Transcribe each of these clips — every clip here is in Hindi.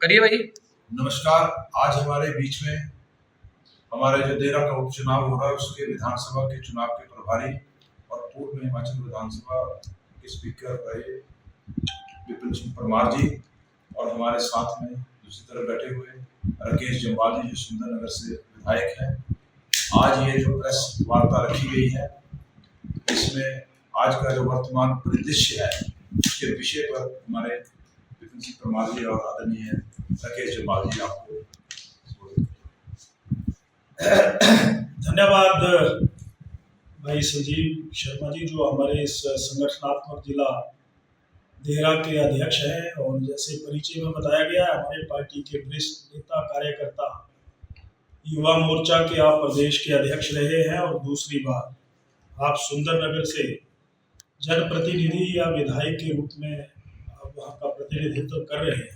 करिए भाई। नमस्कार। आज हमारे बीच में हमारे जो देहरा का उपचुनाव हो रहा है उसके विधानसभा के चुनाव के प्रभारी और पूर्व में हिमाचल विधानसभा के स्पीकर रहे विपिन सिंह परमार जी और हमारे साथ में दूसरी तरफ बैठे हुए राकेश जम्वाल जी जो सुंदरनगर से विधायक हैं। आज ये जो प्रेस वार्ता रखी गई है इसमें आज का जो वर्तमान परिदृश्य है उसके विषय पर हमारे विपिन सिंह परमार जी और आदरणीय राकेश जम्वाल जी आपको धन्यवाद भाई संजीव शर्मा जी जो हमारे इस संगठनात्मक जिला देहरा के अध्यक्ष हैं। और जैसे परिचय में बताया गया हमारे पार्टी के वरिष्ठ नेता कार्यकर्ता युवा मोर्चा के आप प्रदेश के अध्यक्ष रहे हैं और दूसरी बार आप सुंदरनगर से जनप्रतिनिधि या विधायक के रूप में आप वहाँ का प्रतिनिधित्व कर रहे हैं।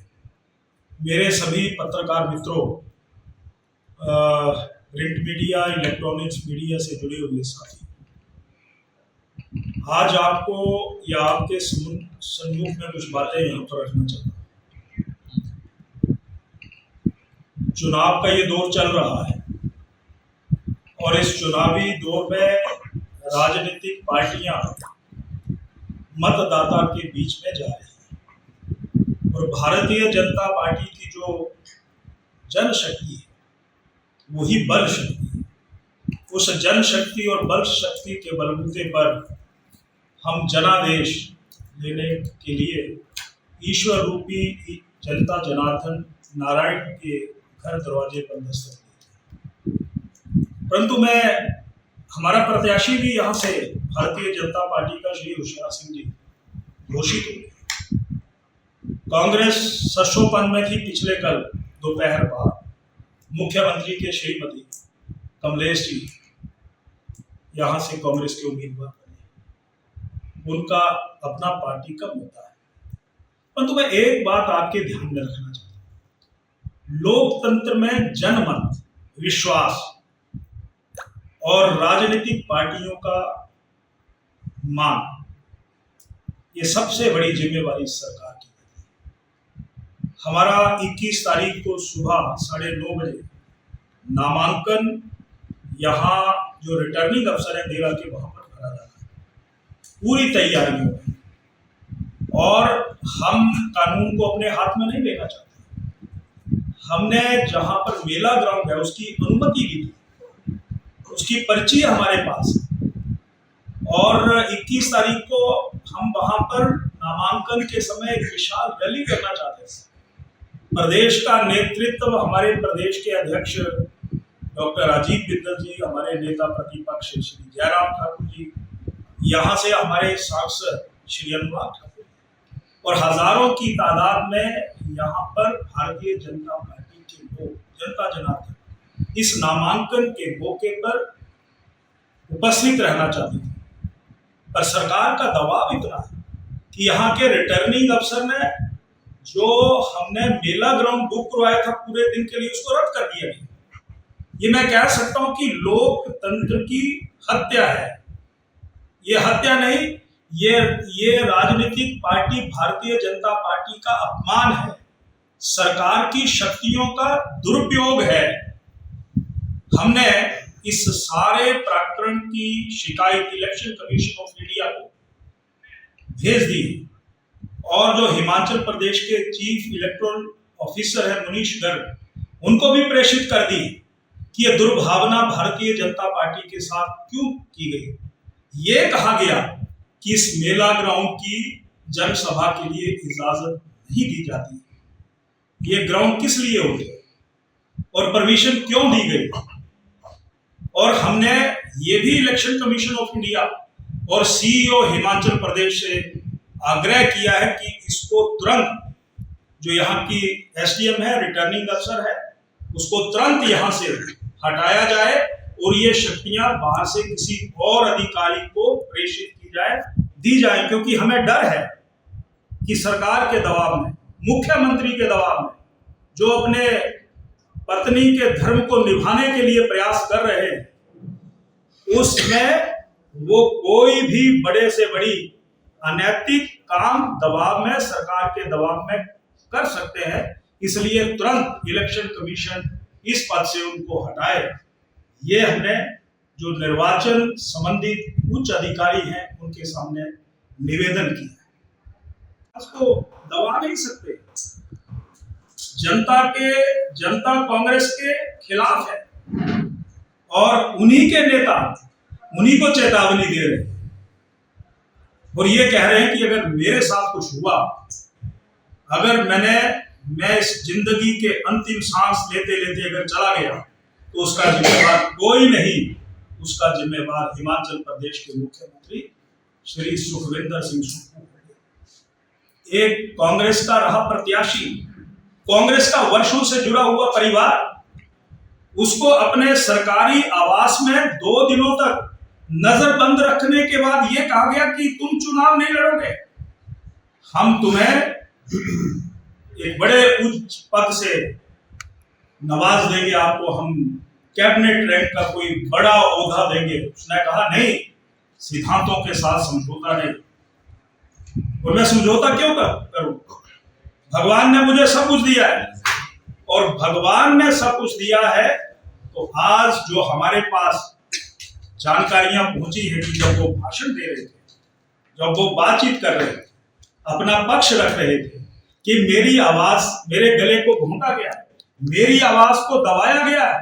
मेरे सभी पत्रकार मित्रों, प्रिंट मीडिया, इलेक्ट्रॉनिक्स मीडिया से जुड़े हुए साथी, आज आपको या आपके सम्मुख में कुछ बातें यहाँ पर रखना चाहता हूँ। चुनाव का ये दौर चल रहा है और इस चुनावी दौर में राजनीतिक पार्टियां मतदाता के बीच में जा रही हैं और भारतीय जनता पार्टी की जो जनशक्ति है वही बल शक्ति है। उस जनशक्ति और बल शक्ति के बलबूते पर हम जनादेश लेने के लिए ईश्वर रूपी जनता जनार्दन नारायण के घर दरवाजे पर दस्तक देते। परंतु हमारा प्रत्याशी भी यहाँ से भारतीय जनता पार्टी का श्री होशियार सिंह जी घोषित हो गए। कांग्रेस सशोपन में थी पिछले कल दोपहर बाद मुख्यमंत्री के श्रीमती कमलेश जी यहाँ से कांग्रेस के उम्मीदवार बने। उनका अपना पार्टी का मुद्दा है। परंतु मैं एक बात आपके ध्यान में रखना चाहता हूँ। लोकतंत्र में जनमत, विश्वास और राजनीतिक पार्टियों का मान, ये सबसे बड़ी जिम्मेवारी सरकार की है। हमारा 21 तारीख को सुबह 9:30 बजे नामांकन यहाँ जो रिटर्निंग अफसर है देहरा के वहां पर भरा जाना है। पूरी तैयारियों में, और हम कानून को अपने हाथ में नहीं लेना चाहते। हमने जहां पर मेला ग्राउंड है उसकी अनुमति ली थी, उसकी पर्ची हमारे पास है और 21 तारीख को हम वहां पर नामांकन के समय एक विशाल रैली करना चाहते थे। प्रदेश का नेतृत्व हमारे प्रदेश के अध्यक्ष डॉक्टर राजीव बिंदल जी, हमारे नेता प्रतिपक्ष श्री जयराम ठाकुर जी, यहाँ से हमारे सांसद श्री अनुराग ठाकुर और हजारों की तादाद में यहाँ पर भारतीय जनता पार्टी के लोग, जनता जनार्दन इस नामांकन के मौके पर उपस्थित रहना चाहते थे। पर सरकार का दबाव इतना है कि यहाँ के रिटर्निंग अफसर ने जो हमने मेला ग्राउंड बुक करवाया था पूरे दिन के लिए उसको रद्द कर दिया गया। ये मैं कह सकता हूं कि लोकतंत्र की हत्या है। ये हत्या नहीं, ये राजनीतिक पार्टी भारतीय जनता पार्टी का अपमान है, सरकार की शक्तियों का दुरुपयोग है। हमने इस सारे प्रकरण की शिकायत इलेक्शन कमीशन ऑफ इंडिया को भेज दी और जो हिमाचल प्रदेश के चीफ इलेक्टोरल ऑफिसर है मुनीश गर्ग, उनको भी प्रेषित कर दी कि यह दुर्भावना भारतीय जनता पार्टी के साथ क्यों की गई। ये कहा गया कि इस मेला ग्राउंड की जनसभा के लिए इजाजत नहीं दी जाती। ये ग्राउंड किस लिए होते और परमिशन क्यों दी गई। और हमने ये भी इलेक्शन कमीशन ऑफ इंडिया और सीईओ हिमाचल प्रदेश से आग्रह किया है कि इसको तुरंत, जो यहाँ की एसडीएम है, रिटर्निंग अफसर है, उसको तुरंत यहाँ से हटाया जाए और ये शक्तियां बाहर से किसी और अधिकारी को प्रेषित दी जाए, क्योंकि हमें डर है कि सरकार के दबाव में, मुख्यमंत्री के दबाव में, जो अपने पत्नी के धर्म को निभाने के लिए प्रयास कर रहे हैं, उसमें वो कोई भी बड़े से बड़ी अनैतिक काम दबाव में, सरकार के दबाव में कर सकते हैं। इसलिए तुरंत इलेक्शन कमीशन इस पद से उनको हटाए। ये हमने जो निर्वाचन संबंधित उच्च अधिकारी हैं उनके सामने निवेदन किया है। इसको दबा नहीं सकते। जनता कांग्रेस के खिलाफ है और उन्हीं के नेता उन्हीं को चेतावनी दे रहे हैं और ये कह रहे हैं कि अगर मेरे साथ कुछ हुआ, अगर मैं इस जिंदगी के अंतिम सांस लेते लेते अगर चला गया तो उसका जिम्मेवार कोई नहीं, उसका जिम्मेवार हिमाचल प्रदेश के मुख्यमंत्री श्री सुखविंदर सिंह सुक्खू है। एक कांग्रेस का रहा प्रत्याशी, कांग्रेस का वर्षों से जुड़ा हुआ परिवार, उसको अपने सरकारी आवास में 2 दिनों तक नजरबंद रखने के बाद यह कहा गया कि तुम चुनाव नहीं लड़ोगे, हम तुम्हें एक बड़े उच्च पद से नवाज देंगे, आपको हम कैबिनेट रैंक का कोई बड़ा ओहदा देंगे। उसने कहा नहीं, सिद्धांतों के साथ समझौता नहीं। और मैं समझौता क्यों करूं? भगवान ने मुझे सब कुछ दिया है और भगवान ने सब कुछ दिया है तो आज जो हमारे पास जानकारियां पहुंची है कि जब वो भाषण दे रहे थे, जब वो बातचीत कर रहे थे, अपना पक्ष रख रहे थे कि मेरी आवाज, मेरे गले को घोंटा गया, मेरी आवाज को दबाया गया है,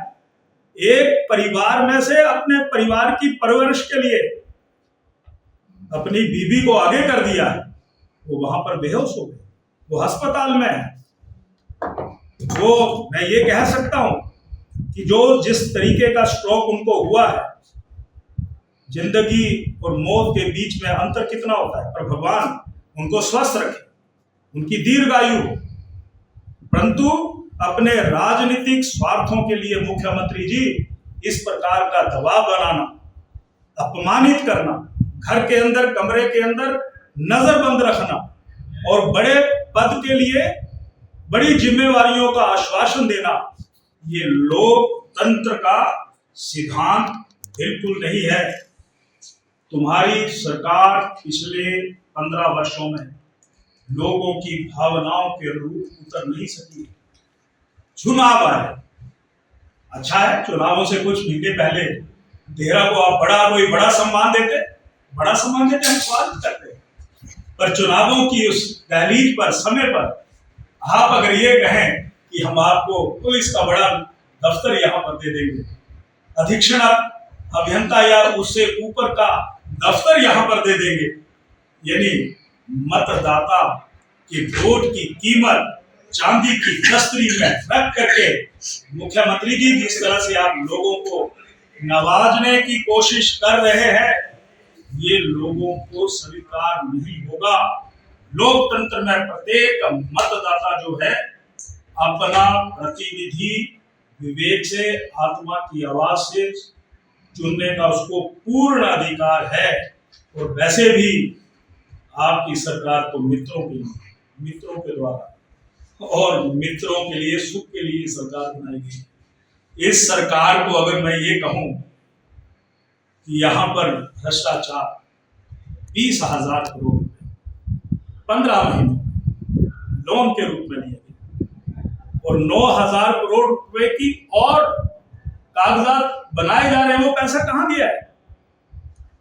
एक परिवार में से अपने परिवार की परवरिश के लिए अपनी बीवी को आगे कर दिया है, वो वहां पर बेहोश हो गए, वो अस्पताल में है। वो मैं ये कह सकता हूं कि जो जिस तरीके का स्ट्रोक उनको हुआ है, जिंदगी और मौत के बीच में अंतर कितना होता है, पर भगवान उनको स्वस्थ रखे, उनकी दीर्घायु हो। परंतु अपने राजनीतिक स्वार्थों के लिए मुख्यमंत्री जी इस प्रकार का दबाव बनाना, अपमानित करना, घर के अंदर कमरे के अंदर नजरबंद रखना और बड़े पद के लिए बड़ी जिम्मेवारियों का आश्वासन देना, ये लोकतंत्र का सिद्धांत बिल्कुल नहीं है। तुम्हारी सरकार पिछले 15 वर्षों में लोगों की भावनाओं के रूप उतर नहीं सकी। चुनाव आए, अच्छा है, चुनावों से कुछ महीने पहले देहरा को आप कोई बड़ा सम्मान देते हम स्वागत करते, पर चुनावों की उस दहलीज पर, समय पर आप अगर ये कहें कि हम आपको पुलिस का बड़ा दफ्तर यहां पर दे देंगे, अधीक्षण अभियंता या उससे ऊपर का दफ्तर यहां पर दे देंगे, यानी मतदाता के वोट की कीमत चांदी की तस्तरी में रख करके मुख्यमंत्री जी जिस तरह से आप लोगों को नवाजने की कोशिश कर रहे हैं, ये लोगों को स्वीकार नहीं होगा। लोकतंत्र में प्रत्येक मतदाता जो है अपना प्रतिनिधि विवेक से, आत्मा की आवाज से चुनने का उसको पूर्ण अधिकार है। और वैसे भी आपकी सरकार तो मित्रों के द्वारा और मित्रों के लिए, सुख के लिए सरकार बनाई गई। इस सरकार को अगर मैं ये कहूं कि यहाँ पर भ्रष्टाचार 20,000 करोड़ रुपए 15 महीनों लोन के रूप में लिए गए और 9,000 करोड़ रुपए की और कागजात बनाए जा रहे हैं, वो पैसा कहां गया है?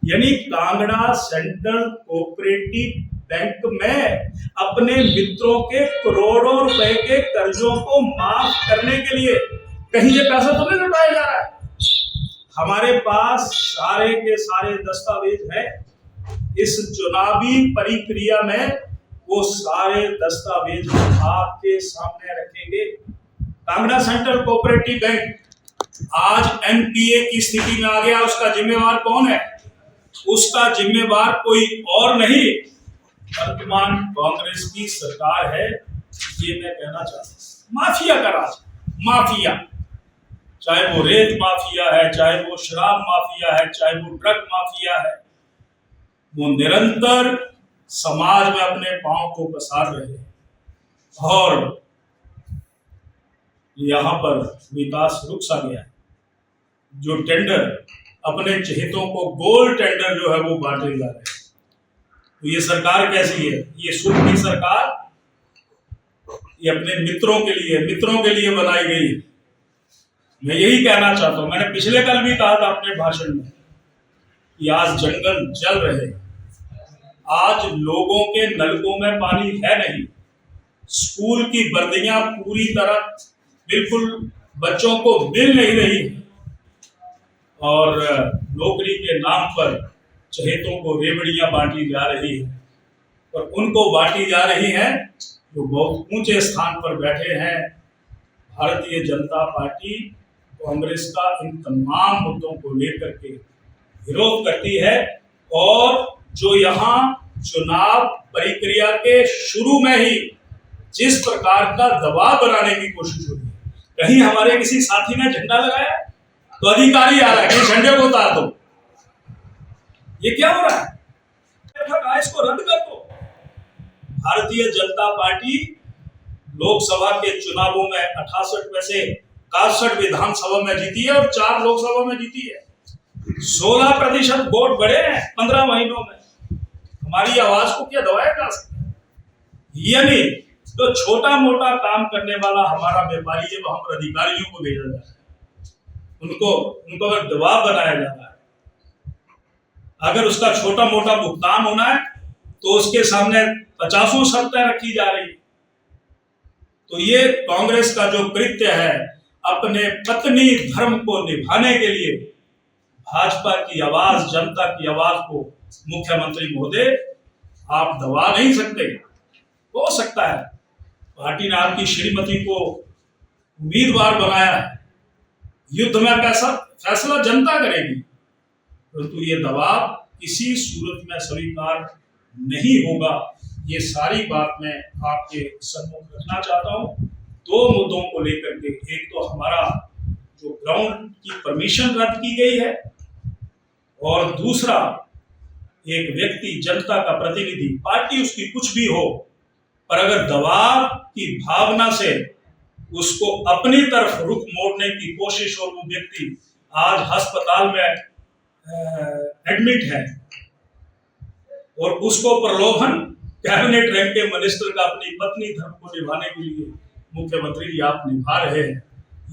यानी कांगड़ा सेंट्रल कोऑपरेटिव बैंक में अपने मित्रों के करोड़ों रुपए के कर्जों को माफ करने के लिए कहीं ये पैसा तो नहीं लुटाया जा रहा है। हमारे पास सारे के सारे दस्तावेज है, इस चुनावी प्रक्रिया में वो सारे दस्तावेज आपके सामने रखेंगे। कांगड़ा सेंट्रल कोऑपरेटिव बैंक आज एनपीए की स्थिति में आ गया, उसका जिम्मेवार कौन है? उसका जिम्मेवार कोई और नहीं, वर्तमान कांग्रेस की सरकार है। ये मैं कहना चाहता हूं, माफिया का राज, माफिया, चाहे वो रेत माफिया है, चाहे वो शराब माफिया है, चाहे वो ड्रग माफिया है, वो निरंतर समाज में अपने पांव को पसार रहे हैं और यहाँ पर विकास रुक सा गया है। जो टेंडर अपने चहेतों को गोल टेंडर जो है वो बांटे जा रहे हैं। तो ये सरकार कैसी है? ये सुख की सरकार ये अपने मित्रों के लिए बनाई गई है। मैं यही कहना चाहता हूं, मैंने पिछले कल भी कहा था अपने भाषण में कि आज जंगल जल रहे हैं, आज लोगों के नलकों में पानी है नहीं, स्कूल की वर्दियां पूरी तरह बिल्कुल बच्चों को मिल नहीं रही है, और नौकरी के नाम पर चहेतों को रेवड़ियां बांटी जा रही है, और उनको बांटी जा रही हैं जो बहुत ऊंचे स्थान पर बैठे हैं। भारतीय जनता पार्टी कांग्रेस का इन तमाम मुद्दों को लेकर के विरोध करती है, और जो यहाँ चुनाव प्रक्रिया के शुरू में ही जिस प्रकार का दबाव बनाने की कोशिश हो रही है, कहीं हमारे किसी साथी ने झंडा लगाया तो अधिकारी आ रहा है कहीं झंडे को उतार दो, ये क्या हो रहा है? इसको रद्द कर दो। भारतीय जनता पार्टी लोकसभा के चुनावों में 68 में से 61 विधानसभा में जीती है और 4 लोकसभा में जीती है। 16% वोट बढ़े हैं 15 महीनों में। हमारी आवाज को क्या दबाया जा सकता है? यानी तो छोटा मोटा काम करने वाला हमारा व्यापारी है, वहां पर अधिकारियों को भेजा जा रहा है, उनको अगर दबाव बनाया जा रहा है, अगर उसका छोटा मोटा भुगतान होना है तो उसके सामने 50 शर्तें रखी जा रही है। तो ये कांग्रेस का जो कृत्य है, अपने पत्नी धर्म को निभाने के लिए भाजपा की आवाज, जनता की आवाज को मुख्यमंत्री महोदय आप दबा नहीं सकते। हो सकता है पार्टी ने आपकी श्रीमती को उम्मीदवार बनाया है, युद्ध में कैसा फैसला जनता करेगी, परंतु ये दबाव किसी सूरत में स्वीकार नहीं होगा। ये सारी बात मैं आपके सम्मुख रखना चाहता हूं। 2 मुद्दों को लेकर के, एक तो हमारा जो ग्राउंड की परमिशन रद्द की गई है, और दूसरा एक व्यक्ति, जनता का प्रतिनिधि, पार्टी उसकी कुछ भी हो, पर अगर दबाव की भावना से उसको अपनी तरफ रुख मोड़ने की कोशिश, और वो व्यक्ति आज अस्पताल में एडमिट है, और उसको प्रलोभन कैबिनेट रैंक के मिनिस्टर का अपनी पत्नी धर्म को निभाने के लिए मुख्यमंत्री जी आप निभा रहे हैं,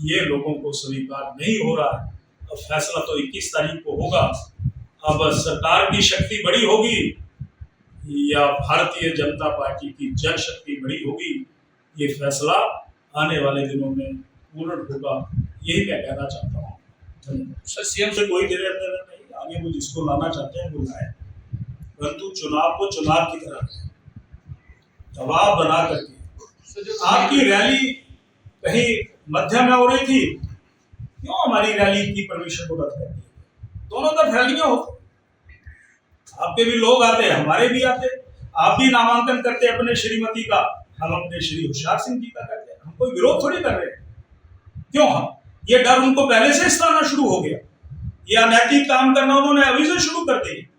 ये लोगों को स्वीकार नहीं हो रहा है। अब फैसला तो 21 तारीख को होगा। अब सरकार की शक्ति बड़ी होगी या भारतीय जनता पार्टी की जनशक्ति बड़ी होगी, ये फैसला आने वाले दिनों में पूर्ण होगा, यही मैं कहना चाहता हूँ। धन्यवाद। सर, सीएम से कोई देर नहीं, आगे वो जिसको लाना चाहते हैं वो लाए, परंतु चुनाव को चुनाव की तरह दबाव बना करके। आपकी रैली कहीं मध्य में हो रही थी, क्यों हमारी रैली की परमिशन को रद्द कर दी? दोनों तरफ रैलियां होती, आपके भी लोग आते, हमारे भी आते, आप भी नामांकन करते अपने श्रीमती का, हम अपने श्री होशियार सिंह जी का करते, हम कोई विरोध थोड़ी कर रहे हैं। क्यों? हम ये डर उनको पहले से सताना शुरू हो गया, ये अनैतिक काम करना उन्होंने अभी से शुरू कर दिया।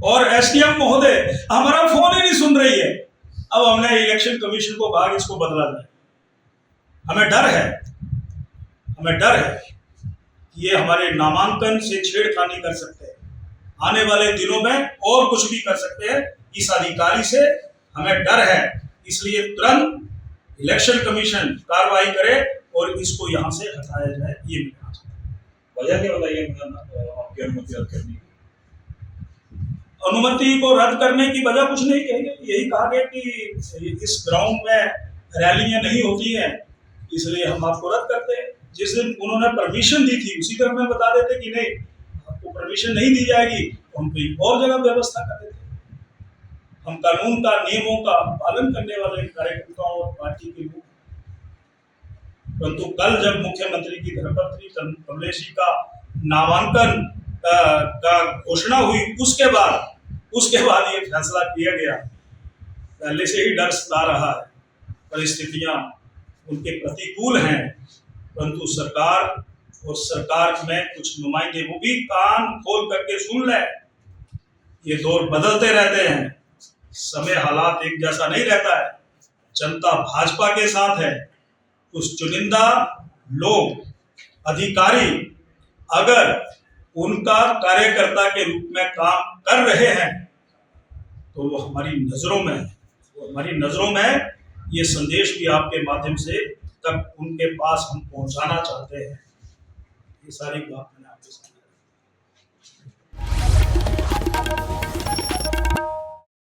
और एसडीएम महोदय हमारा फोन ही नहीं सुन रही है। अब हमने इलेक्शन कमीशन को कहा इसको बदला जाए। हमें डर है कि ये हमारे नामांकन से छेड़खानी कर सकते हैं, आने वाले दिनों में और कुछ भी कर सकते हैं। इस अधिकारी से हमें डर है, इसलिए तुरंत इलेक्शन कमीशन कार्रवाई करे और इसको यहां से हटाया जाए। ये मैं कहना चाहता हूं। वजह क्या बताइए आपकी अनुमति रद्द करने की? अनुमति को रद्द करने की वजह कुछ नहीं कहेंगे, यही कहा गया कि इस ग्राउंड में रैलियां नहीं होती हैं, इसलिए हम आपको रद्द करते हैं। जिस दिन उन्होंने परमिशन दी थी उसी दिन हमें बता देते कि नहीं आपको परमिशन नहीं दी जाएगी, तो हम कहीं और जगह व्यवस्था कर देते। हम कानून का, नियमों का पालन करने वाले कार्यकर्ताओं और पार्टी के लोग। परंतु कल जब मुख्यमंत्री की धर्मपत्नी कमलेश जी का नामांकन का घोषणा हुई, उसके बाद ये फैसला किया गया। पहले से ही डर सता रहा है, परिस्थितियां उनके प्रतिकूल हैं, परंतु सरकार में कुछ नुमाइंदे वो भी कान खोल करके सुन ले। ये दौर बदलते रहते हैं, समय हालात एक जैसा नहीं रहता है। जनता भाजपा के साथ है। कुछ चुनिंदा लोग, अधिकारी अगर उनका कार्यकर्ता के रूप में काम कर रहे हैं तो वो हमारी नजरों में ये संदेश भी आपके माध्यम से तक उनके पास हम पहुंचाना चाहते हैं। ये सारी बात मैंने आपके सामने